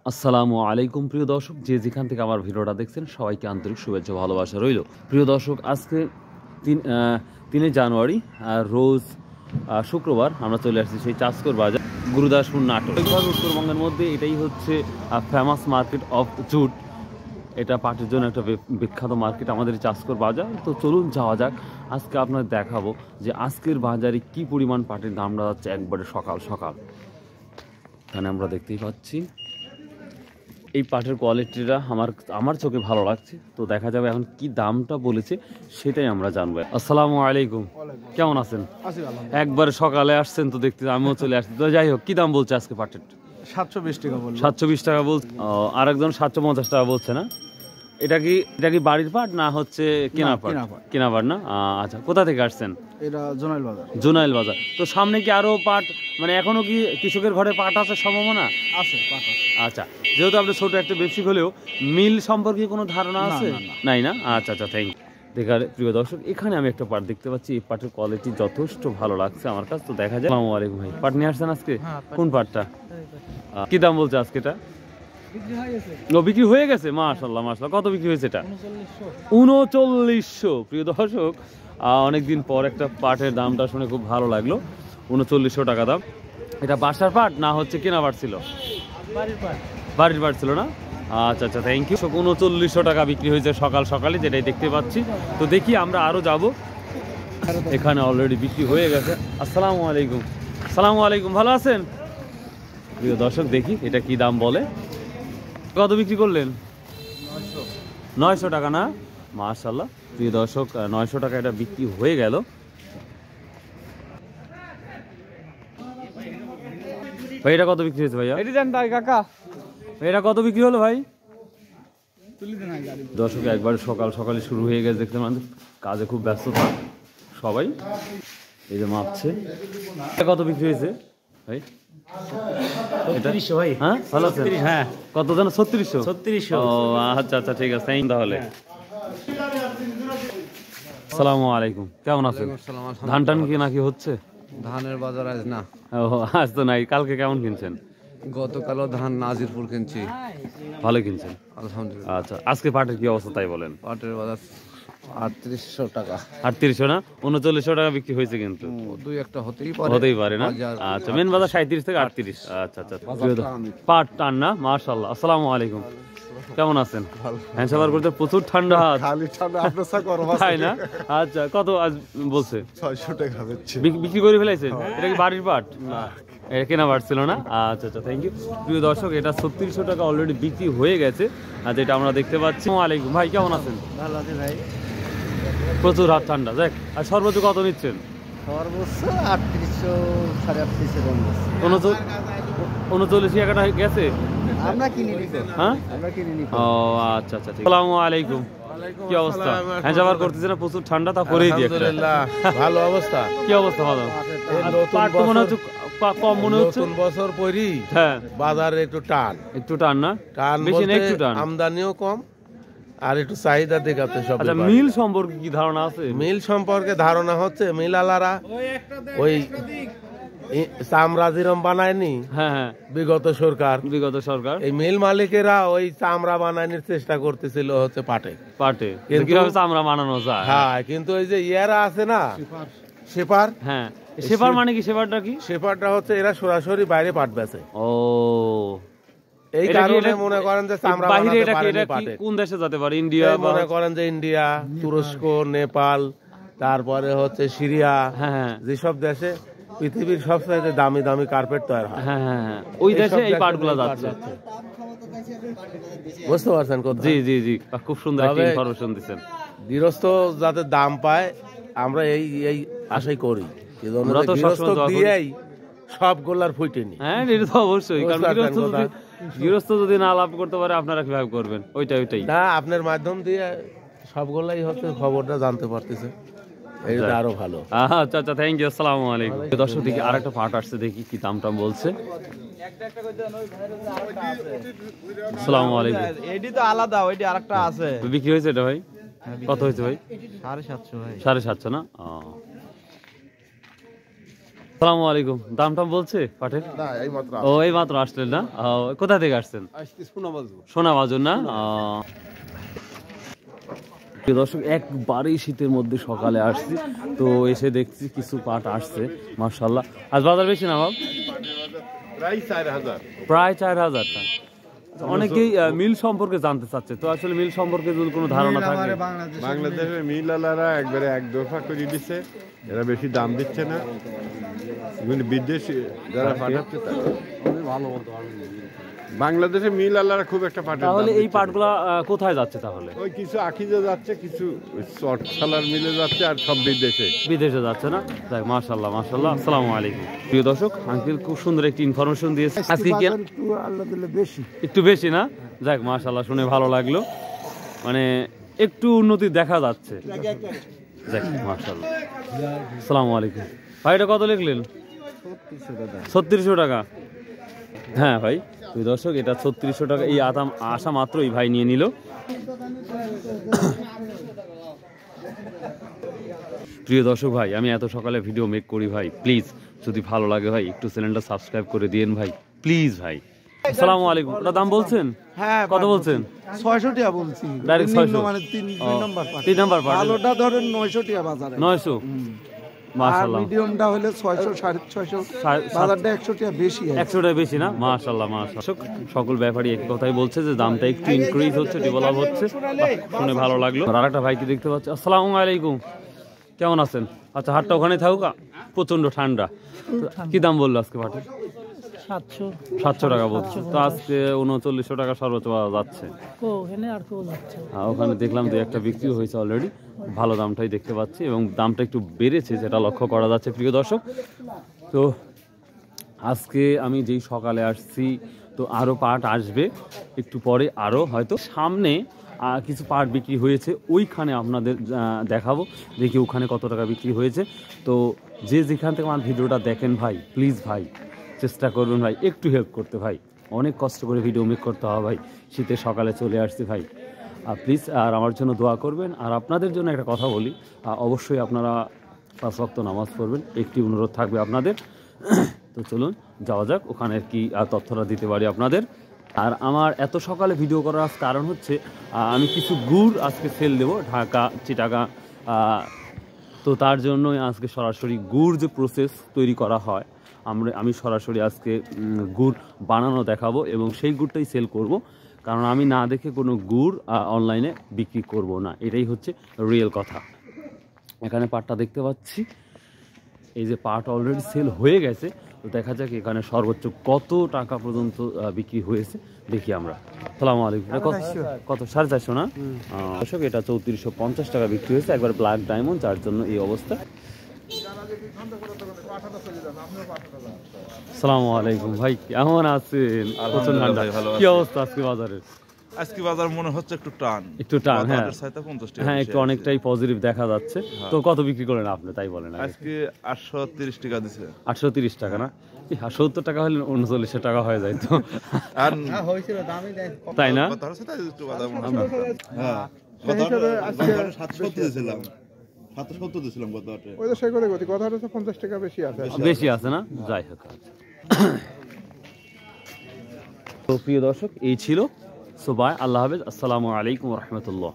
আসসালামু আলাইকুম প্রিয় দর্শক, যে যেখান থেকে আমার ভিডিওটা দেখছেন সবাইকে আন্তরিক শুভেচ্ছা ভালোবাসা রইল। প্রিয় দর্শক, আজকে 3 জানুয়ারি রোজ শুক্রবার আমরা চলে আসছি সেই চাষকর বাজার, গুরুদাসপুর, নাটোর। উত্তরবঙ্গের মধ্যে এটাই হচ্ছে ফেমাস মার্কেট অফ জুট। এটা পাটের জন্য একটা বিখ্যাত মার্কেট আমাদের চাষকর বাজার। তো চলুন যাওয়া যাক। আজকে আপনাদের দেখাবো যে আজকের বাজারে কি পরিমাণ পাটের দামটা যাচ্ছে একবারে সকাল সকাল। এখানে আমরা দেখতেই পাচ্ছি এই পাটের কোয়ালিটিটা আমার চোখে ভালো লাগছে। তো দেখা যাবে এখন কি দামটা বলেছে সেটাই আমরা জানবো। আসসালামু আলাইকুম, কেমন আছেন? একবারে সকালে আসছেন তো দেখতে, আমিও চলে আসছি। তো যাই হোক, কি দাম বলছে আজকে পাটের? 720 টাকা বলবো। 720 টাকা বলছে। আর একজন 750 টাকা বলছে না? এটা কি বাড়ির পাট না হচ্ছে কেনা পাট? কেনা পাট না। আচ্ছা, কোথা থেকে আসছেন? এটা জোনাইল বাজার। জোনাইল বাজার। তো সামনে কি আরো পাট, মানে এখনো কি কৃষকের ঘরে পাট আছে সম্ভাবনা আছে? পাট আছে। আচ্ছা, যেহেতু আপনি ছোট একটা ব্যবসায়িক হলেও মিল সম্পর্কে কোনো ধারণা আছে? নাই না? আচ্ছা আচ্ছা, থ্যাংক ইউ। দেখার প্রিয় দর্শক, এখানে আমি একটা পাট দেখতে পাচ্ছি। এই পাটের কোয়ালিটি যথেষ্ট ভালো লাগছে আমার কাছে। তো দেখা যায়। আসসালামু আলাইকুম ভাই, পাট নিয়ে আসছেন আজকে? কোন পাটটা? কি দাম বলছে আজকে এটা? বিক্রি হয়ে গেছে। মাশাআল্লাহ মাশাআল্লাহ। কত বিক্রি হয়েছে এটা? 3900। প্রিয় দর্শক, অনেকদিন পর একটা পাটের দামটা শুনে খুব ভালো লাগলো। 3900 টাকা দাম। এটা বাসার পাট না হচ্ছে কেনা পাট ছিল? বাড়ির পাট ছিল না? আচ্ছা আচ্ছা, থ্যাংক ইউ। 3900 টাকা বিক্রি হয়েছে সকাল সকালে, যেটাই দেখতে পাচ্ছি। তো দেখি আমরা আরো যাব। এখানে অলরেডি বিক্রি হয়ে গেছে। আসসালামু আলাইকুম। আসসালামু আলাইকুম, ভালো আছেন? প্রিয় দর্শক, দেখি এটা কি দাম বলে। কত বিক্রি করলেন? 900 টাকা না? মাশাআল্লাহ। প্রিয় দর্শক, 900 টাকা এটা বিক্রি হয়ে গেল। ভাই এটা কত বিক্রি হয়েছে ভাইয়া? এটি দেন তাই কাকা। এটা কত বিক্রি হলো ভাই? দর্শক, একবার সকাল সকালে শুরু হয়ে গেছে দেখতে, মানে কাজে খুব ব্যস্ততা সবাই। এই যে মাপছে। এটা কত বিক্রি হয়েছে ভাই? 3600 ভাই। হ্যাঁ, ভালো আছেন? হ্যাঁ। কত জানো? 3600। 3600। ও আচ্ছা আচ্ছা, ঠিক আছে, তাহলে। আসসালামু আলাইকুম, কেমন আছেন? ধান টান কি নাকি হচ্ছে? ধানের বাজার আজ না। ও আজ তো নাই। কালকে কেমন কিনছেন? গতকালও ধান নাজিরপুর কিনছি, ভালো কিনছেন আলহামদুলিল্লাহ। আচ্ছা, আজকে পাটের কি অবস্থা তাই বলেন? পাটের বাজার 3800 টাকা। 3800 না? 3900 টাকা বিক্রি হয়েছে কিন্তু। দুই একটা হতেই পারে না? আচ্ছা, মেন বাজার 37 থেকে 38। আচ্ছা আচ্ছা, পাট টান না? মাশাআল্লাহ। আসসালামু আলাইকুম, কেমন আছেন? হ্যাঁ, সবার করতে প্রচুর ঠান্ডা হাত। খালি ঠান্ডা আপনার সা গরম আছে তাই না? আচ্ছা, কত আজ বলছে? 600 টাকা বেচছে। বিক্রি করে ফেলাইছে? এটা কি বাড়ির পাট না? এটা কেনা পাট ছিল না? আচ্ছা আচ্ছা, থ্যাংক ইউ। প্রিয় দর্শক, এটা 3600 টাকা অলরেডি বিক্রি হয়ে গেছে, আর যেটা আমরা দেখতে পাচ্ছি। আসসালামু আলাইকুম ভাই, কেমন আছেন? ভালো আছে ভাই। প্রচুর হাত ঠান্ডা। দেখ, আর সর্বোচ্চ কত নিচ্ছেন? সর্বোচ্চ 3800 3850 কম আছে। 39 টাকাটা গেছে। আমরা কিনে নিব। হ্যাঁ, আমরা কিনে নিব। ও আচ্ছা আচ্ছা, ঠিক। আসসালামু আলাইকুম, কি অবস্থা? হ্যাঁ, যাবার করতেছে না? প্রচুর ঠান্ডা, তা করেই দিই একটা। আলহামদুলিল্লাহ ভালো অবস্থা। কি অবস্থা? ভালো। পাট তো মনে হচ্ছে কম মনে হচ্ছে। নতুন বছর পরই হ্যাঁ, বাজারে একটু টান না? টান বেশি না, বলতে একটু টান। আমদানিও কম আর একটু চাহিদা দেখাতে সব। আচ্ছা, মিল সম্পর্কে কি ধারণা আছে? মিল সম্পর্কে ধারণা হচ্ছে মিলালারা ওই চামড়া যেরম বানায়নি হ্যাঁ হ্যাঁ, বিগত সরকার, এই মিল মালিকেরা ওই চামড়া বানানোর চেষ্টা করতেছিল হচ্ছে পাটে। কিন্তু কিভাবে চামড়া বানানো যায়। হ্যাঁ, কিন্তু ওই যে ইয়ারা আছে না, সেপার। হ্যাঁ, সেপার মানে কি? সেপারটা কি? সেপারটা হচ্ছে এরা সরাসরি বাইরে পাট বেচে। ও, এই কারণে মনে করেন যে চামড়া বাইরে বানাতে এটা পারেনি পাটে। কোন দেশে যেতে পারে? ইন্ডিয়া, মনে করেন যে ইন্ডিয়া, তুরস্ক, নেপাল, তারপরে হচ্ছে সিরিয়া, হ্যাঁ যেসব দেশে পৃথিবীর সবচেয়ে দামি দামি কার্পেট তৈরি হয়, হ্যাঁ হ্যাঁ, ওই দেশে এই পাটগুলো যাচ্ছে। বুঝতে পারছেন? জি জি জি, খুব সুন্দর একটা ইনফরমেশন দিচ্ছেন। গৃহস্থ যাতে দাম পায় আমরা এই এই আশাই করি। আমরা তো গৃহস্থ দিয়েই সবগুলার ফুটেনি। হ্যাঁ, এটা তো অবশ্যই, কারণ গৃহস্থ যদি না লাভ করতে পারে আপনারা কিভাবে করবেন? ওইটাই না, আপনার মাধ্যম দিয়ে সবগুলাই হচ্ছে খবরটা জানতে পারতেছে, এটা আরো ভালো। আচ্ছা আচ্ছা, থ্যাংক ইউ। আসসালামু আলাইকুম। দর্শক, দেখি আরেকটা পাট আসছে, দেখি কি দাম টাম বলছে। আসসালামু আলাইকুম। এডি তো আলাদা, ওইটি আরেকটা আছে। বিক্রি হয়েছে এটা ভাই? কত হয়েছে ভাই? 750 ভাই। 750 না? আসসালামু আলাইকুম। দাম টাম বলছে পাটের? ও এই মাত্র আসলেন না? কোথা থেকে আসছেন? সোনাবাজুর না? প্রিয় দর্শক, একবারেই শীতের মধ্যে সকালে আসছি, তো এসে দেখছি কিছু পাট আসছে মাশাআল্লাহ। আজ বাজার বেশি না বাবা? প্রায় 4,000 টাকা। অনেকেই মিল সম্পর্কে জানতে চাচ্ছে, তো আসলে মিল সম্পর্কে যদি কোনো ধারণা থাকে। বাংলাদেশের মিল আলারা একবারে এক দফা করে দিচ্ছে, এরা বেশি দাম দিচ্ছে না, কিন্তু বিদেশি যারা পাঠাচ্ছে ভালো বাংলাদেশের মিল আলারা খুব একটা পাঠাচ্ছে। তাহলে এই পাটগুলা কোথায় যাচ্ছে তাহলে? ওই কিছু আখিজে যাচ্ছে, কিছু চটসালার মিলে যাচ্ছে, আর সব বিদেশে যাচ্ছে না? যাক মাশাআল্লাহ মাশাআল্লাহ। আসসালামু আলাইকুম। প্রিয় দর্শক, আঙ্কেল খুব সুন্দর একটি ইনফরমেশন দিয়েছে আজকে। কি একটু বেশি না? যাক মাশাআল্লাহ, শুনে ভালো লাগলো, মানে একটু উন্নতি দেখা যাচ্ছে। যাক মাশাআল্লাহ। আসসালামু আলাইকুম ভাই, এটা কত লিখলেন? 3600 টাকা। হ্যাঁ ভাই, প্রিয় দর্শক, এটা 3600 টাকা। এই আদাম আসা মাত্র এই ভাই নিয়ে নিল। প্রিয় দর্শক ভাই, আমি এত সকালে ভিডিও মেক করি ভাই, প্লিজ যদি ভালো লাগে ভাই একটু চ্যানেলটা সাবস্ক্রাইব করে দিন ভাই, প্লিজ ভাই। আসসালামু আলাইকুম। ওটা দাম বলছেন? হ্যাঁ, কত বলছেন? 600 টাকা বলছি, ডাইরেক্ট 600 মানে 3 নাম্বার পাট। 3 নাম্বার পাট ভালোটা ধরেন 900 টাকা বাজারে। 900 মাশাআল্লাহ। মিডিয়ামটা হলে 600 650, বাজারটা 100 টাকা বেশি। 100 টাকা বেশি না? মাশাআল্লাহ মাশাআল্লাহ। সকল ব্যাপারী একই কথাই বলছে যে দামটা একটু ইনক্রিজ হচ্ছে, ডেভেলপ হচ্ছে, শুনে ভালো লাগলো। আর আরেকটা ভাইকে দেখতে পাচ্ছি। আসসালামু আলাইকুম, কেমন আছেন? আচ্ছা, হাটটা ওখানে থাকুক, প্রচন্ড ঠান্ডা। কি দাম বললো আজকে পাটের? 700 টাকা বলছে, তো আজকে 3900 টাকা সর্বোচ্চ পাওয়া যাচ্ছে। ওখানে দেখলাম দু একটা বিক্রি হয়েছে অলরেডি, ভালো দামটাই দেখতে পাচ্ছি, এবং দামটা একটু বেড়েছে যেটা লক্ষ্য করা যাচ্ছে। প্রিয় দর্শক, তো আজকে আমি যেই সকালে আসছি, তো আরও পাট আসবে একটু পরে, আরও হয়তো সামনে কিছু পাট বিক্রি হয়েছে, ওইখানে আপনাদের দেখাবো, দেখি ওখানে কত টাকা বিক্রি হয়েছে। তো যে যেখান থেকে আমার ভিডিওটা দেখেন ভাই, প্লিজ ভাই চেষ্টা করবেন ভাই একটু হেল্প করতে ভাই, অনেক কষ্ট করে ভিডিও মেক করতে হয় ভাই, শীতের সকালে চলে আসছি ভাই, প্লিজ আর আমার জন্য দোয়া করবেন। আর আপনাদের জন্য একটা কথা বলি, অবশ্যই আপনারা 5 ওয়াক্ত নামাজ পড়বেন, একটি অনুরোধ থাকবে আপনাদের। তো চলুন যাওয়া যাক, ওখানে কি তথ্যটা দিতে পারি আপনাদের। আর আমার এত সকালে ভিডিও করার কারণ হচ্ছে আমি কিছু গুড় আজকে সেল দেবো ঢাকা, চিটাগাং, তো তার জন্যই আজকে সরাসরি গুড় যে প্রসেস তৈরি করা হয়, আমি সরাসরি আজকে গুড় বানানো দেখাবো, এবং সেই গুড়টাই সেল করব, কারণ আমি না দেখে কোনো গুড় অনলাইনে বিক্রি করব না, এটাই হচ্ছে রিয়েল কথা। এখানে পাটটা দেখতে পাচ্ছি, এই যে পাট অলরেডি সেল হয়ে গেছে, তো দেখা যাক এখানে সর্বোচ্চ কত টাকা পর্যন্ত বিক্রি হয়েছে, দেখি আমরা। আসসালামু আলাইকুম। কত? 450 না? দর্শক, এটা 3450 টাকা বিক্রি হয়েছে, একবার ব্ল্যাক ডায়মন্ড, যার জন্য এই অবস্থা। আসসালামু আলাইকুম ভাই, কেমন আছেন? কি অবস্থা আজকে বাজারের? আজকে বাজার মনে হচ্ছে একটু টান, হ্যাঁ হ্যাঁ, একটু অনেকটাই পজিটিভ দেখা যাচ্ছে। তো কত বিক্রি করেন আপনি তাই বলেন? আজকে 830 টাকা দিছে। 830 টাকা না? 70 টাকা হলে 3900 টাকা হয়ে যায় তো, আর তাই না? কথা হচ্ছে তাই একটু বাজার মনে হচ্ছে। হ্যাঁ, কথা 770 দিয়েছিলাম, 770 দিয়েছিলাম গত হাটে। ওই তো সেই করে গতি, কথা হচ্ছে 50 টাকা বেশি আছে না? যাই হোক। তো প্রিয় দর্শক, এই ছিল। সো বাই, আল্লাহ হাফেজ, আসসালামু আলাইকুম ওয়া রাহমাতুল্লাহ।